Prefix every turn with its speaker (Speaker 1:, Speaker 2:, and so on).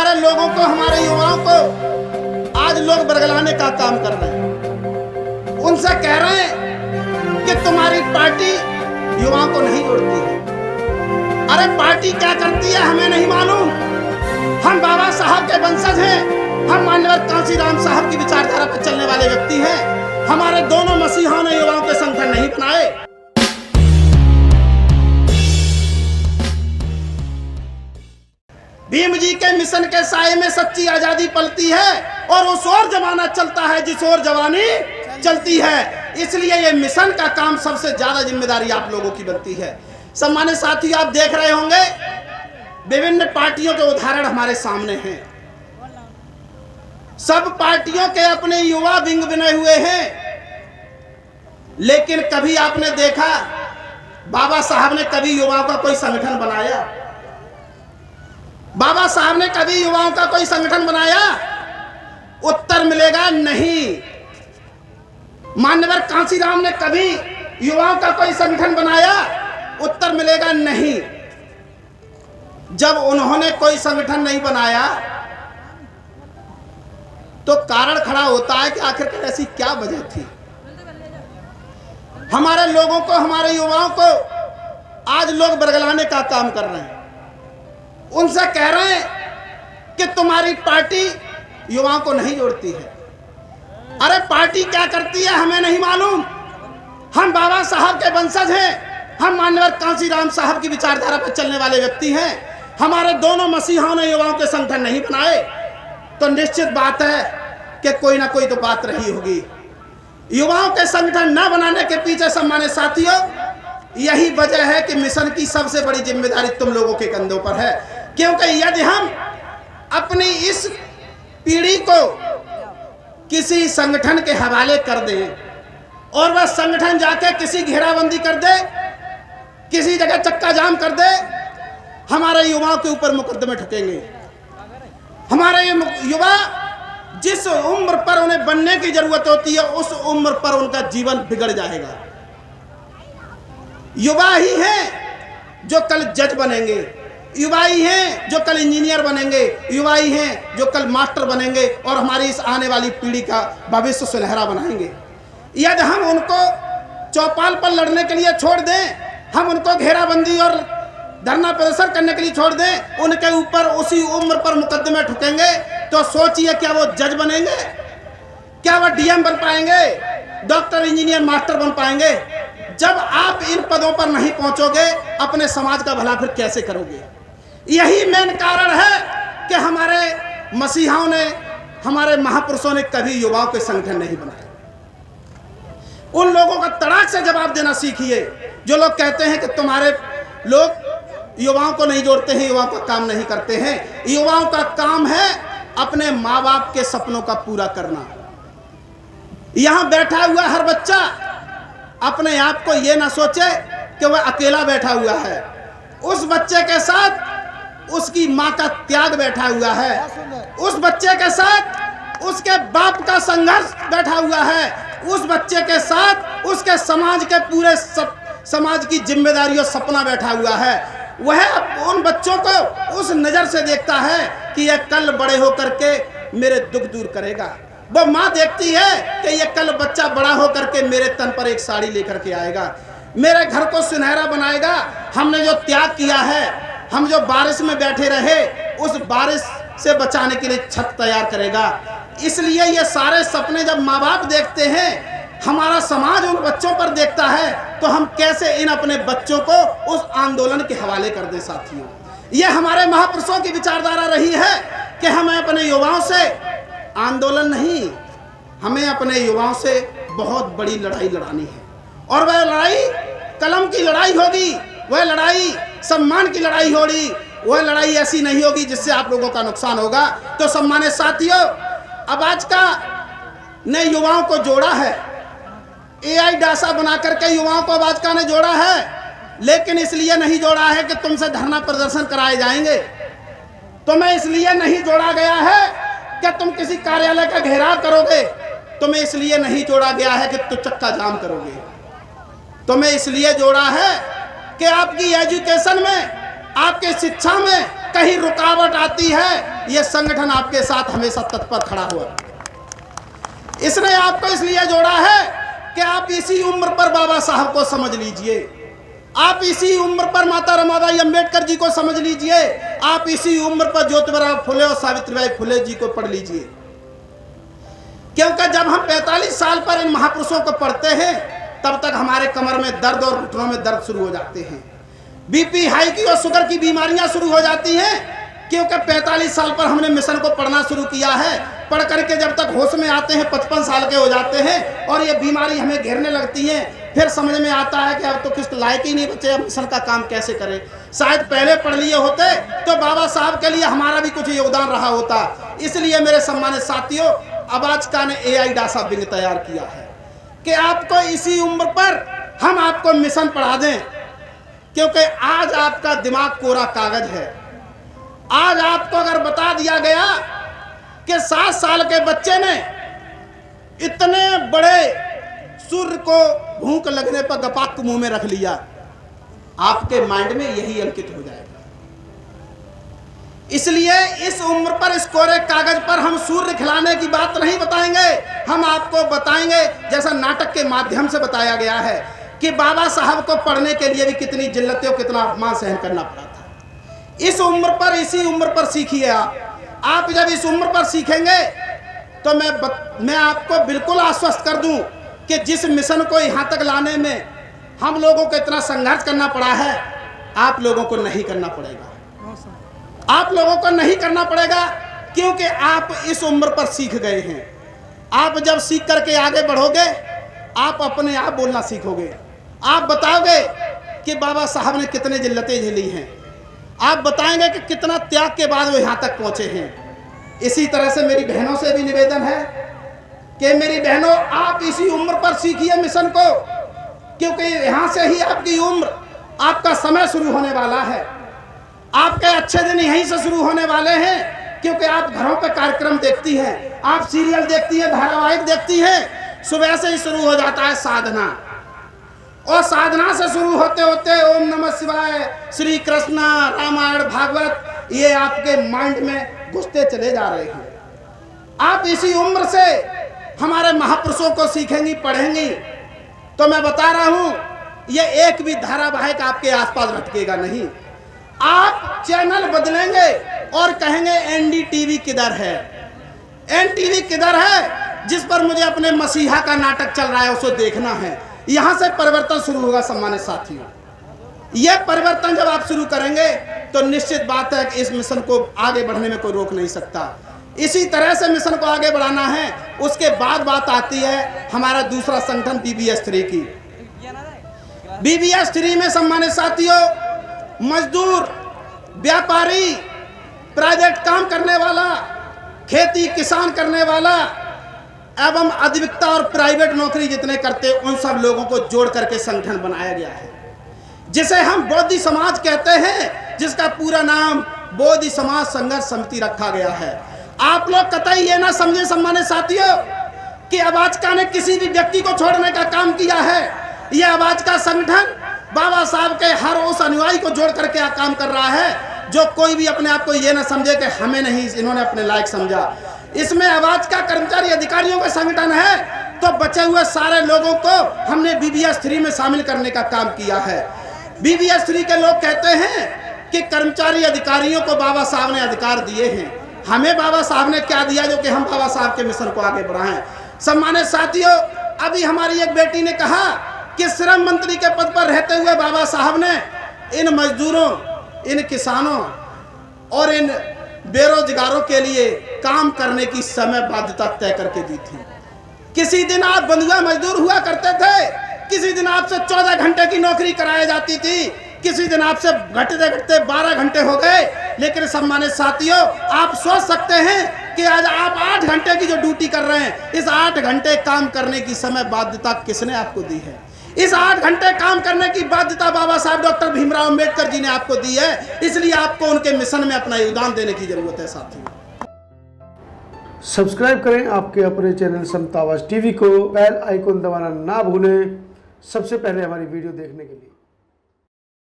Speaker 1: हमारे लोगों को, हमारे युवाओं को आज लोग बरगलाने का काम कर रहे हैं। उनसे कह रहे हैं कि तुम्हारी पार्टी युवाओं को नहीं जोड़ती है। अरे पार्टी क्या करती है हमें नहीं मालूम। हम बाबा साहब के वंशज हैं, हम मान्यवर कांशीराम साहब की विचारधारा पर चलने वाले व्यक्ति हैं। हमारे दोनों मसीहों ने युवाओं के संगठन नहीं बनाए। भीम जी के मिशन के साए में सच्ची आजादी पलती है और उस ओर जमाना चलता है जिस ओर जवानी चलती है। इसलिए ये मिशन का काम सबसे ज्यादा जिम्मेदारी आप लोगों की बनती है। सम्मानित साथी, आप देख रहे होंगे विभिन्न पार्टियों के उदाहरण हमारे सामने हैं। सब पार्टियों के अपने युवा विंग बने हुए हैं, लेकिन कभी आपने देखा बाबा साहब ने कभी युवाओं का कोई संगठन बनाया? बाबा साहब ने कभी युवाओं का कोई संगठन बनाया? उत्तर मिलेगा नहीं। मान्यवर कांशीराम ने कभी युवाओं का कोई संगठन बनाया? उत्तर मिलेगा नहीं। जब उन्होंने कोई संगठन नहीं बनाया तो कारण खड़ा होता है कि आखिरकार ऐसी क्या वजह थी। हमारे लोगों को, हमारे युवाओं को आज लोग बरगलाने का काम कर रहे हैं। उनसे कह रहे हैं कि तुम्हारी पार्टी युवाओं को नहीं जोड़ती है। अरे पार्टी क्या करती है हमें नहीं मालूम। हम बाबा साहब के वंशज हैं, हम मान्यवर कांशीराम साहब की विचारधारा पर चलने वाले व्यक्ति हैं। हमारे दोनों मसीहों ने युवाओं के संगठन नहीं बनाए, तो निश्चित बात है कि कोई ना कोई तो बात रही होगी। युवाओं के संगठन न बनाने के पीछे सम्मानित साथियों यही वजह है कि मिशन की सबसे बड़ी जिम्मेदारी तुम लोगों के कंधों पर है। क्योंकि यदि हम अपनी इस पीढ़ी को किसी संगठन के हवाले कर दें और वह संगठन जाके किसी घेराबंदी कर दे, किसी जगह चक्का जाम कर दे, हमारे युवाओं के ऊपर मुकदमे ठुकेंगे। हमारे युवा जिस उम्र पर उन्हें बनने की जरूरत होती है उस उम्र पर उनका जीवन बिगड़ जाएगा। युवा ही हैं जो कल जज बनेंगे, युवा ही हैं जो कल इंजीनियर बनेंगे, युवा ही हैं जो कल मास्टर बनेंगे और हमारी इस आने वाली पीढ़ी का भविष्य सुनहरा बनाएंगे। यदि हम उनको चौपाल पर लड़ने के लिए छोड़ दें, हम उनको घेराबंदी और धरना प्रदर्शन करने के लिए छोड़ दें, उनके ऊपर उसी उम्र पर मुकदमे ठुकेंगे, तो सोचिए क्या वो जज बनेंगे? क्या वो डीएम बन पाएंगे? डॉक्टर, इंजीनियर, मास्टर बन पाएंगे? जब आप इन पदों पर नहीं पहुंचोगे, अपने समाज का भला फिर कैसे करोगे? यही मेन कारण है कि हमारे मसीहाओं ने, हमारे महापुरुषों ने कभी युवाओं के संगठन नहीं बनाए। उन लोगों का तड़ाक से जवाब देना सीखिए जो लोग कहते हैं कि तुम्हारे लोग युवाओं को नहीं जोड़ते हैं, युवाओं का काम नहीं करते हैं। युवाओं का काम है अपने माँ बाप के सपनों का पूरा करना। यहां बैठा हुआ हर बच्चा अपने आप को यह ना सोचे कि वह अकेला बैठा हुआ है। उस बच्चे के साथ उसकी माँ का त्याग बैठा हुआ है, उस बच्चे के साथ उसके बाप का संघर्ष बैठा हुआ है, उस बच्चे के साथ उसके समाज के पूरे समाज की जिम्मेदारी और सपना बैठा हुआ है। वह उन बच्चों को उस नज़र से देखता है कि यह कल बड़े होकर के मेरे दुख दूर करेगा। वो माँ देखती है कि यह कल बच्चा बड़ा होकर के मेरे तन पर एक साड़ी लेकर के आएगा, मेरे घर को सुनहरा बनाएगा। हमने जो त्याग किया है, हम जो बारिश में बैठे रहे, उस बारिश से बचाने के लिए छत तैयार करेगा। इसलिए ये सारे सपने जब माँ बाप देखते हैं, हमारा समाज उन बच्चों पर देखता है, तो हम कैसे इन अपने बच्चों को उस आंदोलन के हवाले कर दें। साथियों, ये हमारे महापुरुषों की विचारधारा रही है कि हमें अपने युवाओं से आंदोलन नहीं, हमें अपने युवाओं से बहुत बड़ी लड़ाई लड़ानी है। और वह लड़ाई कलम की लड़ाई होगी, वह लड़ाई सम्मान की लड़ाई होगी, वह लड़ाई ऐसी नहीं होगी जिससे आप लोगों का नुकसान होगा। तो सम्मानित साथियों, अब आज का ने युवाओं को जोड़ा है, AI डासा बना करके युवाओं को भाजपा ने जोड़ा है, लेकिन इसलिए नहीं जोड़ा है कि तुमसे धरना प्रदर्शन कराए जाएंगे। तुम्हें इसलिए नहीं जोड़ा गया है कि तुम किसी कार्यालय का घेराव करोगे, तुम्हें इसलिए नहीं जोड़ा गया है कि तुम चक्का जाम करोगे। तुम्हें इसलिए जोड़ा है कि आपकी एजुकेशन में, आपके शिक्षा में, कहीं रुकावट आती है, ये संगठन आपके साथ हमेशा तत्पर खड़ा हुआ। इसने आपको इसलिए जोड़ा है कि आप इसी उम्र पर बाबा साहब को समझ लीजिए, आप इसी उम्र पर माता रमाबाई अंबेडकर जी को समझ लीजिए, आप इसी उम्र पर ज्योतिबा फुले और सावित्रीबाई फुले जी को पढ़ लीजिए। क्योंकि जब हम 45 साल पर इन महापुरुषों को पढ़ते हैं तब तक हमारे कमर में दर्द और घुटनों में दर्द शुरू हो जाते हैं, बीपी हाई की और शुगर की बीमारियां शुरू हो जाती हैं। क्योंकि 45 साल पर हमने मिशन को पढ़ना शुरू किया है। पढ़ करके जब तक होश में आते हैं 55 साल के हो जाते हैं और ये बीमारी हमें घेरने लगती है। फिर समझ में आता है कि अब तो किस लायक ही नहीं बचे, अब मिशन का काम कैसे करें। शायद पहले पढ़ लिए होते तो बाबा साहब के लिए हमारा भी कुछ योगदान रहा होता। इसलिए मेरे सम्मानित साथियों, आबाचका ने AI डासा विंग तैयार किया है कि आपको इसी उम्र पर हम आपको मिशन पढ़ा दें। क्योंकि आज आपका दिमाग कोरा कागज है। आज आपको अगर बता दिया गया कि 7 साल के बच्चे ने इतने बड़े सूर्य को भूख लगने पर गपाक मुंह में रख लिया, आपके माइंड में यही अंकित हो जाएगा। इसलिए इस उम्र पर इस कोरे कागज पर हम सूर्य खिलाने की बात नहीं बताएंगे, हम आपको बताएंगे जैसा नाटक के माध्यम से बताया गया है कि बाबा साहब को पढ़ने के लिए भी कितनी जिल्लतें और कितना अपमान सहन करना पड़ा था। इस उम्र पर, इसी उम्र पर सीखिए। आप जब इस उम्र पर सीखेंगे तो मैं आपको बिल्कुल आश्वस्त कर दूं कि जिस मिशन को यहाँ तक लाने में हम लोगों को इतना संघर्ष करना पड़ा है, आप लोगों को नहीं करना पड़ेगा। आप लोगों को नहीं करना पड़ेगा क्योंकि आप इस उम्र पर सीख गए हैं। आप जब सीख करके आगे बढ़ोगे, आप अपने आप बोलना सीखोगे। आप बताओगे कि बाबा साहब ने कितने जिल्लतें झेली हैं। आप बताएंगे कि कितना त्याग के बाद वो यहाँ तक पहुँचे हैं। इसी तरह से मेरी बहनों से भी निवेदन है कि मेरी बहनों, आप इसी उम्र पर सीखिए मिशन को, क्योंकि यहाँ से ही आपकी उम्र, आपका समय शुरू होने वाला है। आपके अच्छे दिन यहीं से शुरू होने वाले हैं। क्योंकि आप घरों पे कार्यक्रम देखती हैं, आप सीरियल देखती हैं, धारावाहिक देखती हैं। सुबह से ही शुरू हो जाता है साधना, और साधना से शुरू होते होते ओम नमः शिवाय, श्री कृष्ण, रामायण, भागवत, ये आपके माइंड में घुसते चले जा रहे हैं। आप इसी उम्र से हमारे महापुरुषों को सीखेंगी, पढ़ेंगी, तो मैं बता रहा हूं ये एक भी धारावाहिक आपके आसपास भटकेगा नहीं। आप चैनल बदलेंगे और कहेंगे NDTV किधर है, NTV किधर है, जिस पर मुझे अपने मसीहा का नाटक चल रहा है उसे देखना है। यहां से परिवर्तन शुरू होगा। सम्मानित साथियों, यह परिवर्तन जब आप शुरू करेंगे तो निश्चित बात है कि इस मिशन को आगे बढ़ने में कोई रोक नहीं सकता। इसी तरह से मिशन को आगे बढ़ाना है। उसके बाद बात आती है हमारा दूसरा संगठन BBS3 की। BBS3 में सम्मानित साथियों, मजदूर, व्यापारी, प्राइवेट काम करने वाला, खेती किसान करने वाला एवं अधिविक्ता और प्राइवेट नौकरी जितने करते, उन सब लोगों को जोड़ करके संगठन बनाया गया है, जिसे हम बोधि समाज कहते हैं, जिसका पूरा नाम बोधि समाज संघर्ष समिति रखा गया है। आप लोग कतई ये ना समझे सम्मानित साथियों कि आबाचका ने किसी भी व्यक्ति को छोड़ने का काम किया है। यह आबाचका संगठन बाबा साहब के हर उस अनुयायी को जोड़ करके काम कर रहा है जो कोई भी अपने आप को ये ना समझे कि हमें नहीं इन्होंने अपने लायक समझा। इसमें आबाचका कर्मचारी अधिकारियों का संगठन है, तो बचे हुए सारे लोगों को हमने BBS3 में शामिल करने का काम किया है। BBS3 के लोग कहते हैं कि कर्मचारी अधिकारियों को बाबा साहब ने अधिकार दिए हैं। हमें बाबा साहब ने क्या दिया जो कि हम बाबा साहब के मिशन को आगे बढ़ाएं। सम्मानित साथियों, अभी हमारी एक बेटी ने कहा कि श्रम मंत्री के पद पर रहते हुए बाबा साहब ने इन मजदूरों, इन किसानों और इन बेरोजगारों के लिए काम करने की समय बाध्यता तय करके दी थी। किसी दिन आप बंधुआ मजदूर हुआ करते थे, किसी दिन आपसे 14 घंटे की नौकरी कराई जाती थी, किसी दिन आपसे घटते घटते 12 घंटे हो गए। लेकिन सम्मानित साथियों, आप सोच सकते हैं कि आज आप 8 घंटे की जो ड्यूटी कर रहे हैं, इस 8 घंटे काम करने की समय बाध्यता किसने आपको दी है? इस 8 घंटे काम करने की बाध्यता बाबा साहब डॉक्टर भीमराव अंबेडकर जी ने आपको दी है। इसलिए आपको उनके मिशन में अपना योगदान देने की जरूरत है। साथियों,
Speaker 2: सब्सक्राइब करें आपके अपने चैनल समता आवाज टीवी को, बेल आइकन दबाना ना भूलें सबसे पहले हमारी वीडियो देखने के लिए।